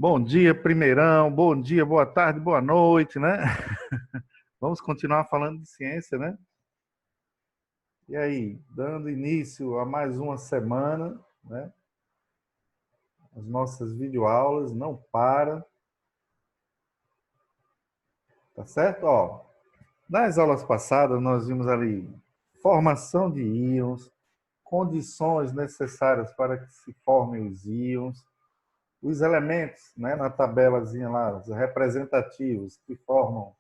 Bom dia, primeirão. Bom dia, boa tarde, boa noite, né? Vamos continuar falando de ciência, né? E aí, dando início a mais uma semana, né? As nossas videoaulas não param, tá certo? Ó, nas aulas passadas nós vimos ali formação de íons, condições necessárias para que se formem os íons, os elementos, né, na tabelazinha lá, os representativos que formam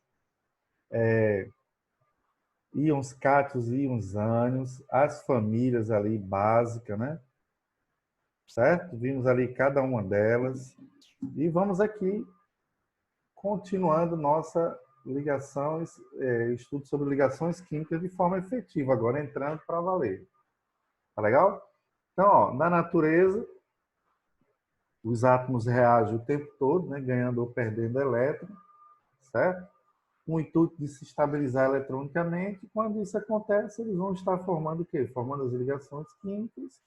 íons cátions e íons ânions, as famílias ali básicas, né? Certo? Vimos ali cada uma delas. E vamos aqui continuando nossa ligação, estudo sobre ligações químicas de forma efetiva, agora entrando para valer. Tá legal? Então, ó, na natureza, os átomos reagem o tempo todo, né, ganhando ou perdendo elétron, certo? Com o intuito de se estabilizar eletronicamente. Quando isso acontece, eles vão estar formando o quê? Formando as ligações químicas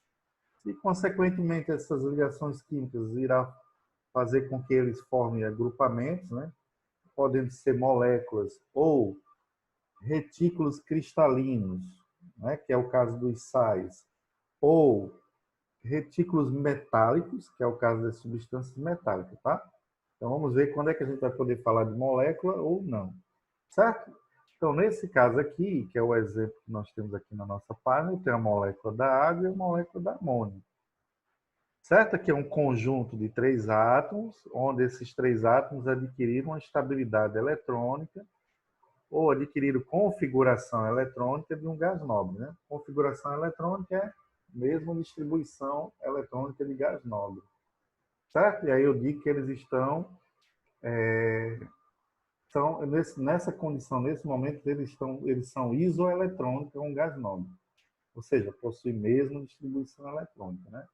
e, consequentemente, essas ligações químicas irá fazer com que eles formem agrupamentos, né? Podendo ser moléculas ou retículos cristalinos, né? Que é o caso dos sais, ou retículos metálicos, que é o caso das substâncias metálicas, tá? Então, vamos ver quando é que a gente vai poder falar de molécula ou não, certo? Então, nesse caso aqui, que é o exemplo que nós temos aqui na nossa página, tem a molécula da água e a molécula da amônia. Certo? Que é um conjunto de três átomos, onde esses três átomos adquiriram uma estabilidade eletrônica ou adquiriram configuração eletrônica de um gás nobre. Né? Configuração eletrônica é a mesma distribuição eletrônica de gás nobre. Certo? E aí eu digo que eles estão nessa condição, nesse momento, eles são isoeletrônicos, um gás nobre. Ou seja, possuem a mesma distribuição eletrônica. Né?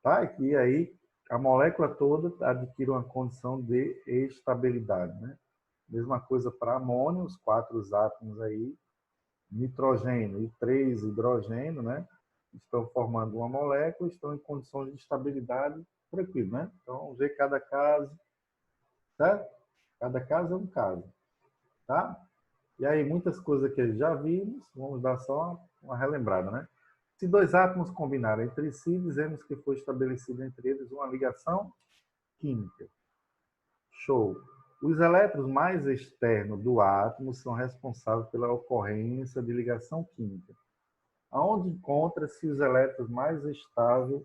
Tá? E aí a molécula toda adquire uma condição de estabilidade, né? Mesma coisa para amônio, os quatro átomos aí, nitrogênio e três hidrogênio, né? Estão formando uma molécula, estão em condições de estabilidade tranquilo, né? Então, vamos ver cada caso, certo? Cada caso é um caso, tá? E aí, muitas coisas que já vimos, vamos dar só uma relembrada, né? Se dois átomos combinarem entre si, dizemos que foi estabelecida entre eles uma ligação química. Show. Os elétrons mais externos do átomo são responsáveis pela ocorrência de ligação química. Aonde encontra-se os elétrons mais estáveis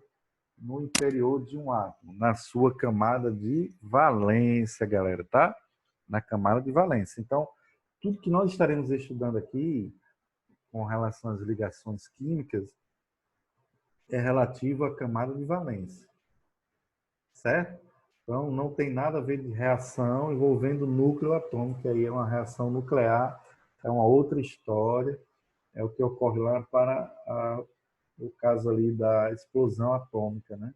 no interior de um átomo? Na sua camada de valência, galera, tá? Na camada de valência. Então, tudo que nós estaremos estudando aqui com relação às ligações químicas é relativo à camada de valência, certo? Então, não tem nada a ver de reação envolvendo núcleo atômico, que aí é uma reação nuclear, é uma outra história, é o que ocorre lá para o caso ali da explosão atômica, né?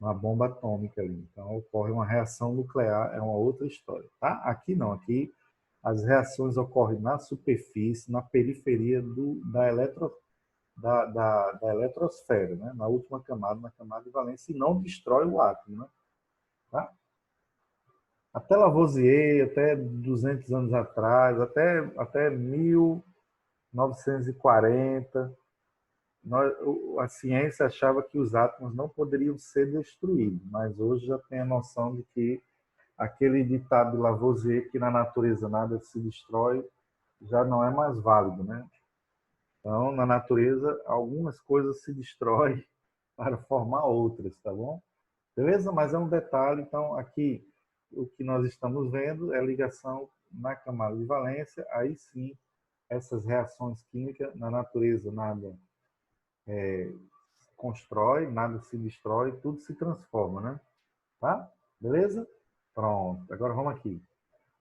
Uma bomba atômica ali. Então, ocorre uma reação nuclear, é uma outra história, tá? Aqui não, aqui as reações ocorrem na superfície, na periferia da eletrosfera, né? Na última camada, na camada de valência, e não destrói o átomo, né? Tá? Até Lavoisier, até 200 anos atrás, até 1940, a ciência achava que os átomos não poderiam ser destruídos, mas hoje já tem a noção de que aquele ditado de Lavoisier, que na natureza nada se destrói, já não é mais válido, né? Então, na natureza, algumas coisas se destroem para formar outras, tá bom? Beleza? Mas é um detalhe, então, aqui o que nós estamos vendo é a ligação na camada de valência, aí sim, essas reações químicas na natureza, nada constrói, nada se destrói, tudo se transforma, né? Tá? Beleza? Pronto, agora vamos aqui.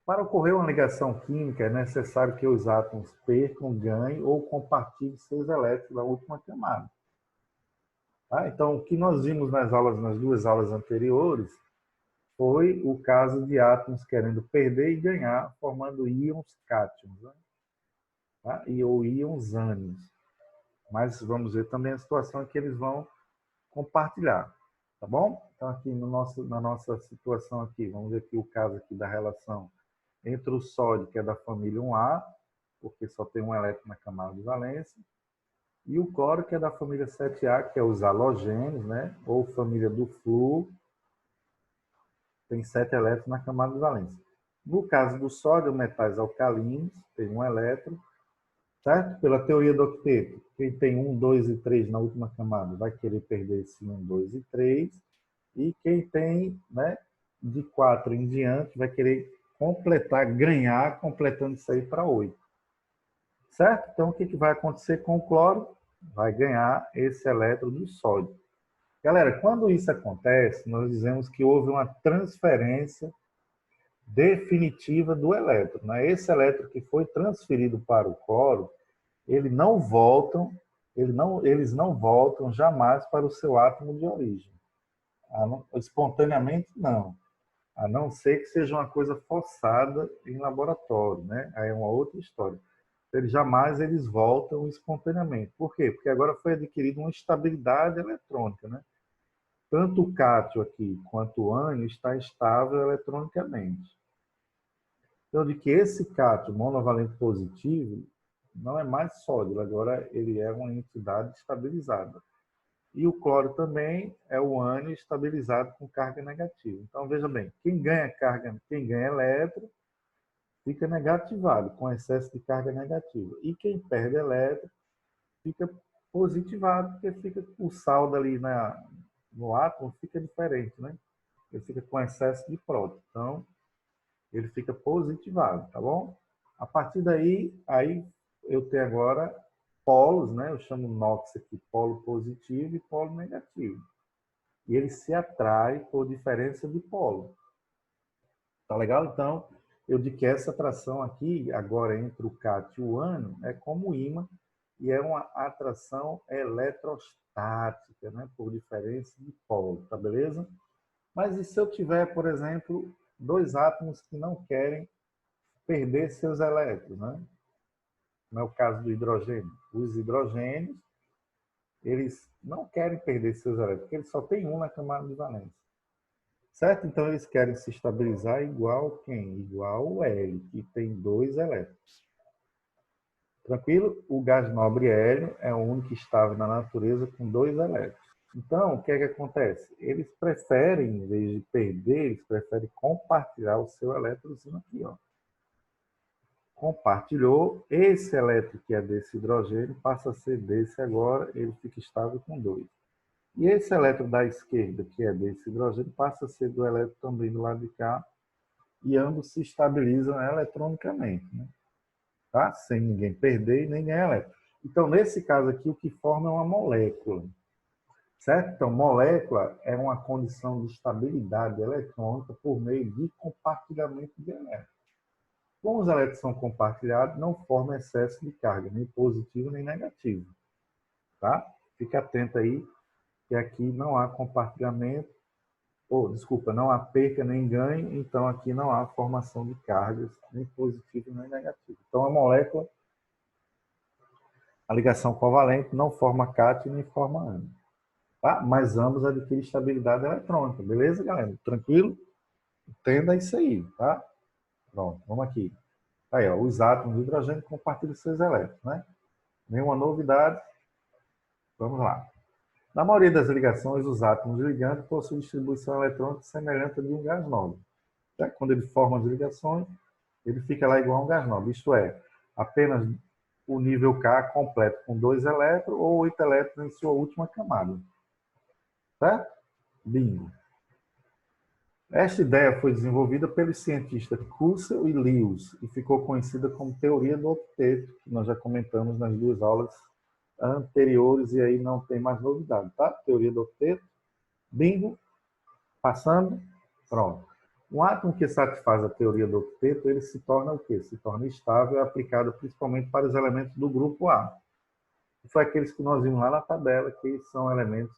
Para ocorrer uma ligação química, é necessário que os átomos percam, ganhem ou compartilhem seus elétrons na última camada. Tá? Então, o que nós vimos nas duas aulas anteriores, foi o caso de átomos querendo perder e ganhar, formando íons cátions, né? Tá? Ou íons ânions. Mas vamos ver também a situação em que eles vão compartilhar. Tá bom? Então, aqui no na nossa situação aqui, vamos ver aqui o caso aqui da relação entre o sódio, que é da família 1A, porque só tem um elétron na camada de valência, e o cloro, que é da família 7A, que é os halogênios, né? Ou família do flúor, tem 7 elétrons na camada de valência. No caso do sódio, metais alcalinos, tem um elétron, certo? Pela teoria do octeto, quem tem 1, 2 e 3 na última camada vai querer perder esse 1, 2 e 3, e quem tem, né, de 4 em diante vai querer completar, ganhar, completando isso aí para 8. Certo? Então, o que vai acontecer com o cloro? Vai ganhar esse elétron do sódio. Galera, quando isso acontece, nós dizemos que houve uma transferência definitiva do elétron, né? Esse elétron que foi transferido para o cloro, eles não voltam jamais para o seu átomo de origem. Espontaneamente, não. A não ser que seja uma coisa forçada em laboratório, né? Aí é uma outra história. Eles voltam espontaneamente. Por quê? Porque agora foi adquirida uma estabilidade eletrônica, né? Tanto o cátio aqui quanto o ânion está estável eletronicamente. Então, de que esse cátio monovalente positivo não é mais sólido, agora ele é uma entidade estabilizada. E o cloro também é o ânion estabilizado com carga negativa. Então, veja bem, quem ganha carga, quem ganha elétron, fica negativado, com excesso de carga negativa. E quem perde elétron, fica positivado, porque fica o saldo ali no átomo fica diferente, né? Ele fica com excesso de próton. Então, ele fica positivado, tá bom? A partir daí, aí eu tenho agora polos, né? Eu chamo NOx aqui, polo positivo e polo negativo. E ele se atrai por diferença de polo. Tá legal? Então, eu digo que essa atração aqui, agora entre o cátio e o ânion, é como ímã e é uma atração eletrostática, né? Por diferença de polo, tá beleza? Mas e se eu tiver, por exemplo, dois átomos que não querem perder seus elétrons, né? Não é o caso do hidrogênio. Os hidrogênios, eles não querem perder seus elétrons, porque eles só têm um na camada de valência. Certo? Então, eles querem se estabilizar igual quem? Igual o Hélio, que tem 2 elétrons. Tranquilo? O gás nobre hélio é o único estável na natureza com 2 elétrons. Então, o que é que acontece? Eles preferem, em vez de perder, eles preferem compartilhar o seu elétrozinho aqui, ó. Compartilhou, esse elétron que é desse hidrogênio passa a ser desse agora, ele fica estável com 2. E esse elétron da esquerda, que é desse hidrogênio, passa a ser do elétron também do lado de cá, e ambos se estabilizam eletronicamente, né? Tá? Sem ninguém perder e nem ganhar elétron. Então, nesse caso aqui, o que forma é uma molécula, certo? Então, molécula é uma condição de estabilidade eletrônica por meio de compartilhamento de elétrons. Como os elétrons são compartilhados, não forma excesso de carga, nem positivo nem negativo. Tá? Fique atento aí, que aqui não há compartilhamento, não há perca nem ganho, então aqui não há formação de cargas, nem positivo nem negativo. Então a molécula, a ligação covalente, não forma cátion nem forma ânion. Tá? Mas ambos adquirem estabilidade eletrônica, beleza, galera? Tranquilo? Entenda isso aí, tá? Pronto, vamos aqui. Aí, ó, os átomos de hidrogênio compartilham seus elétrons, né? Nenhuma novidade. Vamos lá. Na maioria das ligações, os átomos ligantes possuem distribuição eletrônica semelhante à de um gás nobre. Tá? Quando ele forma as ligações, ele fica lá igual a um gás nobre. Isto é, apenas o nível K completo com 2 elétrons ou 8 elétrons em sua última camada. Certo? Bingo. Esta ideia foi desenvolvida pelos cientistas Kussel e Lewis e ficou conhecida como teoria do octeto, que nós já comentamos nas 2 aulas anteriores e aí não tem mais novidade, tá? Teoria do octeto. Bingo. Passando. Pronto. Um átomo que satisfaz a teoria do octeto, ele se torna o quê? Se torna estável e aplicado principalmente para os elementos do grupo A. E foi aqueles que nós vimos lá na tabela, que são elementos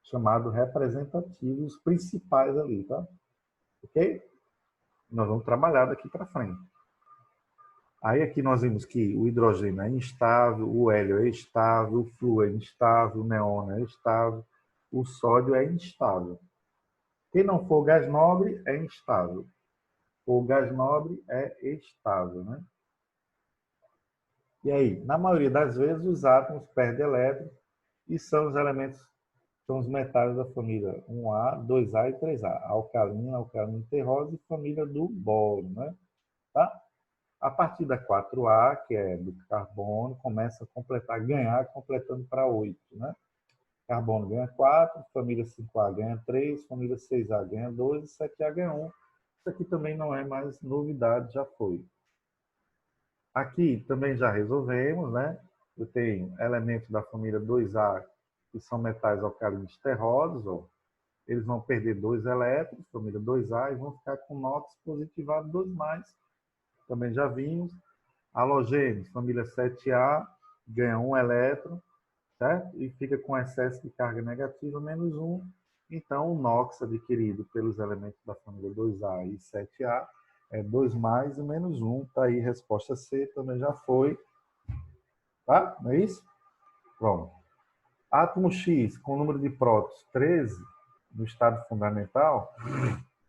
chamados representativos principais ali, tá? Ok? Nós vamos trabalhar daqui para frente. Aí aqui nós vimos que o hidrogênio é instável, o hélio é estável, o flúor é instável, o neon é estável, o sódio é instável. Quem não for gás nobre é instável. O gás nobre é estável, né? E aí, na maioria das vezes, os átomos perdem elétrons e são os elementos, são os metais da família 1A, 2A e 3A. Alcalina, alcalina terrosa e família do boro, né? Tá? A partir da 4A, que é do carbono, começa a completar, ganhar, completando para 8, né? Carbono ganha 4, família 5A ganha 3, família 6A ganha 2 e 7A ganha 1. Isso aqui também não é mais novidade, já foi. Aqui também já resolvemos, né? Eu tenho elementos da família 2A, que são metais alcalinos terrosos, ó. Eles vão perder 2 elétrons, família 2A, e vão ficar com NOx positivado 2+. Também já vimos. Halogênios, família 7A, ganha 1 elétron, certo? E fica com excesso de carga negativa, -1. Então, o NOx adquirido pelos elementos da família 2A e 7A é 2+ e -1. Está aí, resposta C, também já foi. Tá? Não é isso? Pronto. Átomo X com número de prótons 13 no estado fundamental,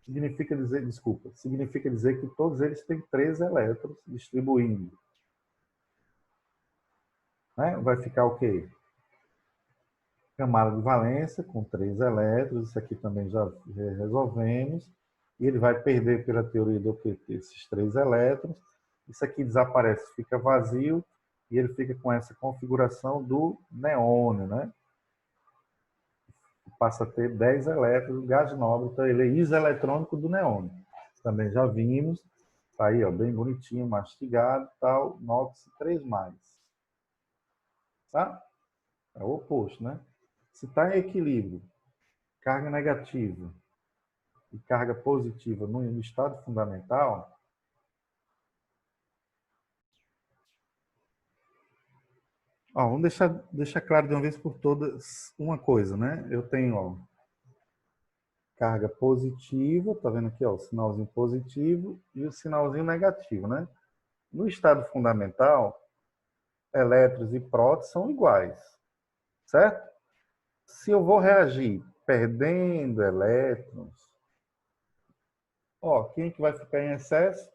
significa dizer que todos eles têm 13 elétrons distribuindo. Né? Vai ficar o quê? Camada de valência com 3 elétrons, isso aqui também já resolvemos. E ele vai perder pela teoria do QT esses 3 elétrons. Isso aqui desaparece, fica vazio, e ele fica com essa configuração do neônio, né? Passa a ter 10 elétrons, gás nobre, então ele é isoeletrônico do neônio. Também já vimos, tá aí, ó, bem bonitinho, mastigado, tal, NOx 3+. Tá? É o oposto, né? Se está em equilíbrio, carga negativa e carga positiva no estado fundamental, ó, vamos deixar claro de uma vez por todas uma coisa, né? Eu tenho, ó, carga positiva, tá vendo aqui, ó, o sinalzinho positivo e o sinalzinho negativo, né? No estado fundamental, elétrons e prótons são iguais, certo? Se eu vou reagir perdendo elétrons, ó, quem que vai ficar em excesso?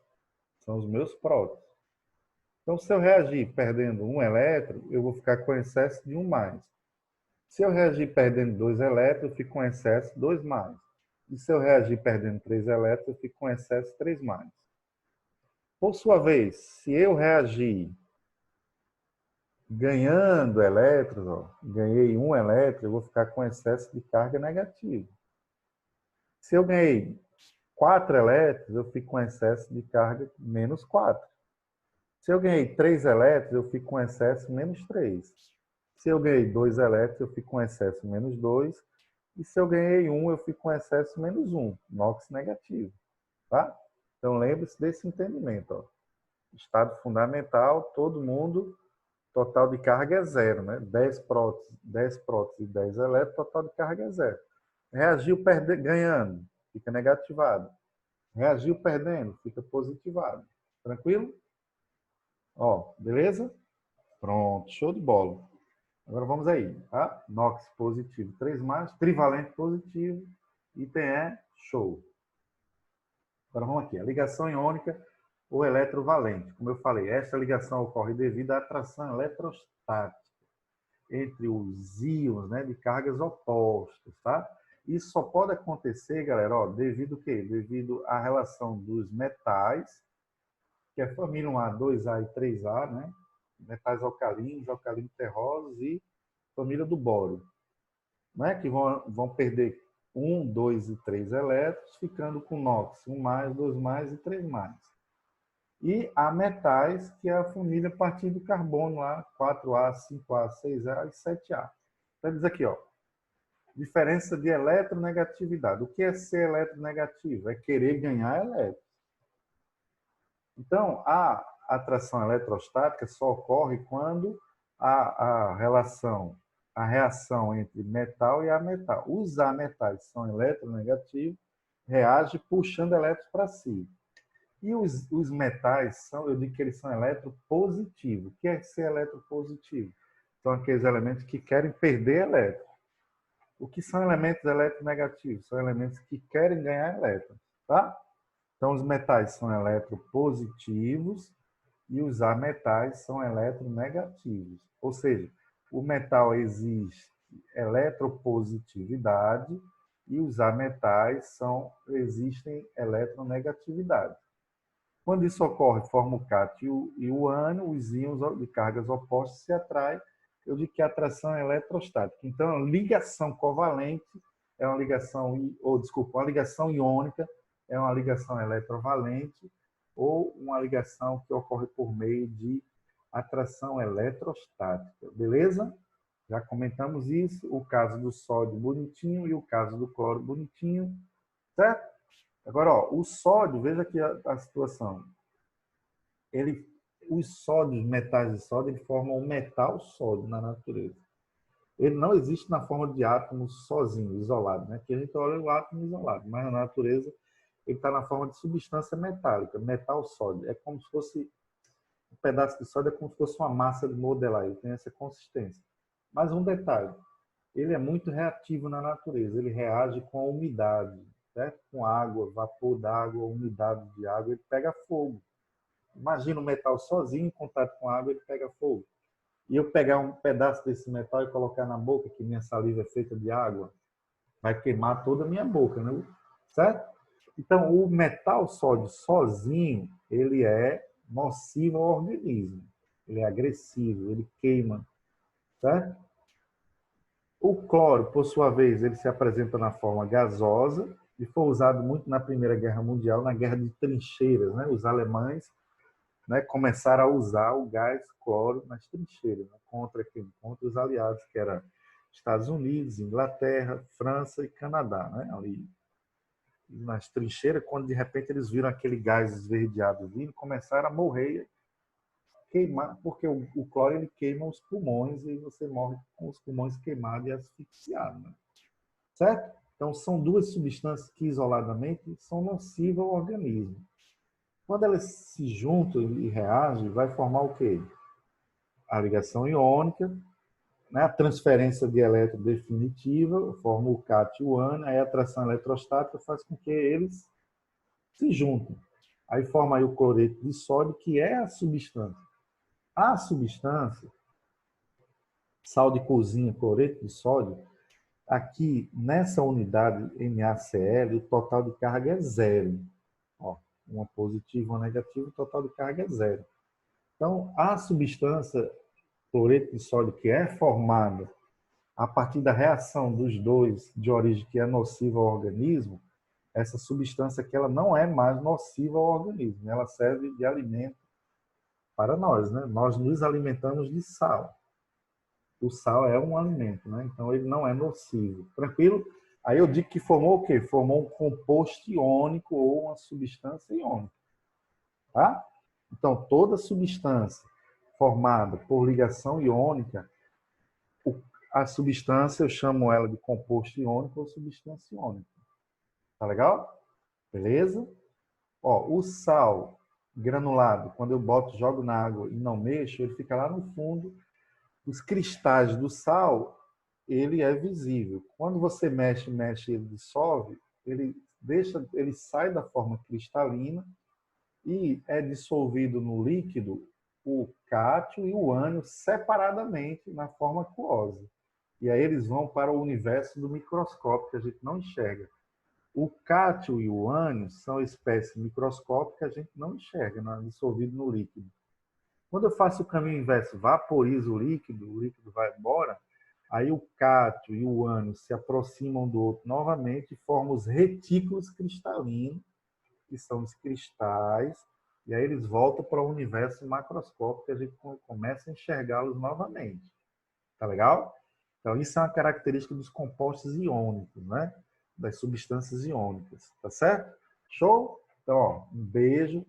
São os meus prótons. Então, se eu reagir perdendo 1 elétron, eu vou ficar com excesso de 1+. Se eu reagir perdendo 2 elétrons, eu fico com excesso de 2+. E se eu reagir perdendo 3 elétrons, eu fico com excesso de 3+. Por sua vez, se eu reagir ganhando elétrons, ó, ganhei 1 elétron, eu vou ficar com excesso de carga negativa. Se eu ganhei 4 elétrons, eu fico com excesso de carga -4. Se eu ganhei 3 elétrons, eu fico com excesso -3. Se eu ganhei 2 elétrons, eu fico com excesso -2. E se eu ganhei 1, eu fico com excesso -1, NOx negativo. Tá? Então, lembre-se desse entendimento. Ó. Estado fundamental, todo mundo, total de carga é 0. Né? 10 prótons e 10 elétrons, total de carga é 0. Reagiu ganhando, fica negativado. Reagiu perdendo, fica positivado. Tranquilo? Ó, beleza? Pronto, show de bola. Agora vamos aí, tá? NOx positivo 3+, trivalente positivo, item E, show. Agora vamos aqui, a ligação iônica ou eletrovalente. Como eu falei, esta ligação ocorre devido à atração eletrostática entre os íons, né, de cargas opostas, tá? Isso só pode acontecer, galera, ó, devido o quê? Devido à relação dos metais, que é a família 1A, 2A e 3A, né? Metais alcalinos, alcalinos terrosos e família do boro, né? Que vão perder 1, 2 e 3 elétrons, ficando com NOx 1+, 2+, e 3+. E há metais, que é a família a partir do carbono lá, 4A, 5A, 6A e 7A. Então, diz aqui, ó, diferença de eletronegatividade. O que é ser eletronegativo? É querer ganhar elétrons. Então, a atração eletrostática só ocorre quando a reação entre metal e ametal. Os ametais são eletronegativos, reagem puxando elétrons para si. E os metais, eu digo que eles são eletropositivos. O que é ser eletropositivo? São aqueles elementos que querem perder elétrons. O que são elementos eletronegativos? São elementos que querem ganhar elétrons, tá? Então, os metais são eletropositivos e os ametais são eletronegativos. Ou seja, o metal exige eletropositividade e os ametais existem eletronegatividade. Quando isso ocorre, forma o cátion e o ânion, os íons de cargas opostas se atraem. Eu digo que a atração é eletrostática. Então, a ligação covalente é uma ligação, uma ligação iônica é uma ligação eletrovalente ou uma ligação que ocorre por meio de atração eletrostática. Beleza? Já comentamos isso, o caso do sódio bonitinho e o caso do cloro bonitinho, certo? Agora, ó, o sódio, veja aqui a situação. Os sódios, metais de sódio, ele formam um metal sódio na natureza. Ele não existe na forma de átomos sozinho, isolado, né? Aqui a gente olha o átomo isolado, mas na natureza ele está na forma de substância metálica, metal sódio. É como se fosse um pedaço de sódio, é como se fosse uma massa de modelar, ele tem essa consistência. Mas um detalhe, ele é muito reativo na natureza, ele reage com a umidade, certo? Com água, vapor d'água, umidade de água, ele pega fogo. Imagina o metal sozinho em contato com a água, ele pega fogo. E eu pegar um pedaço desse metal e colocar na boca, que minha saliva é feita de água, vai queimar toda a minha boca, né? Certo? Então, o metal sódio sozinho, ele é nocivo ao organismo. Ele é agressivo, ele queima, certo? O cloro, por sua vez, ele se apresenta na forma gasosa e foi usado muito na Primeira Guerra Mundial, na Guerra de Trincheiras, né? Os alemães, né, começaram a usar o gás cloro nas trincheiras, né? contra os aliados, que eram Estados Unidos, Inglaterra, França e Canadá, né? Ali nas trincheiras, quando de repente eles viram aquele gás esverdeado vindo, começaram a morrer, queimar, porque o cloro ele queima os pulmões e você morre com os pulmões queimados e asfixiado, né? Certo? Então são duas substâncias que isoladamente são nocivas ao organismo. Quando elas se juntam e reagem, vai formar o quê? A ligação iônica, né? A transferência de elétron definitiva, forma o cátion e o ânion, aí a atração eletrostática faz com que eles se juntem. Aí forma aí o cloreto de sódio, que é a substância. A substância, sal de cozinha, cloreto de sódio, aqui nessa unidade NaCl, o total de carga é zero. Ó, uma positiva e uma negativa, o total de carga é zero. Então, a substância cloreto de sódio que é formada a partir da reação dos dois de origem que é nociva ao organismo, essa substância que ela não é mais nociva ao organismo, ela serve de alimento para nós, né? Nós nos alimentamos de sal. O sal é um alimento, né? Então ele não é nocivo. Tranquilo? Aí eu digo que formou o quê? Formou um composto iônico ou uma substância iônica, tá? Então toda substância formada por ligação iônica, a substância eu chamo ela de composto iônico ou substância iônica. Tá legal? Beleza? Ó, o sal granulado, quando eu boto, jogo na água e não mexo, ele fica lá no fundo. Os cristais do sal, ele é visível. Quando você mexe, ele dissolve, ele sai da forma cristalina e é dissolvido no líquido o cátion e o ânion separadamente na forma aquosa. E aí eles vão para o universo do microscópio que a gente não enxerga. O cátion e o ânion são espécies microscópicas que a gente não enxerga, não é dissolvido no líquido. Quando eu faço o caminho inverso, vaporizo o líquido vai embora, aí o cátion e o ânion se aproximam do outro novamente e formam os retículos cristalinos, que são os cristais, e aí eles voltam para o universo macroscópico e a gente começa a enxergá-los novamente. Tá legal? Então, isso é uma característica dos compostos iônicos, né? Das substâncias iônicas, tá certo? Show? Então, ó, um beijo.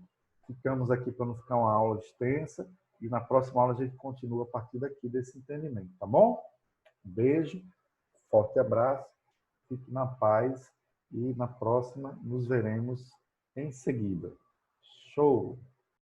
Ficamos aqui para não ficar uma aula extensa e na próxima aula a gente continua a partir daqui desse entendimento, tá bom? Um beijo, forte abraço, fique na paz e na próxima nos veremos em seguida. Show!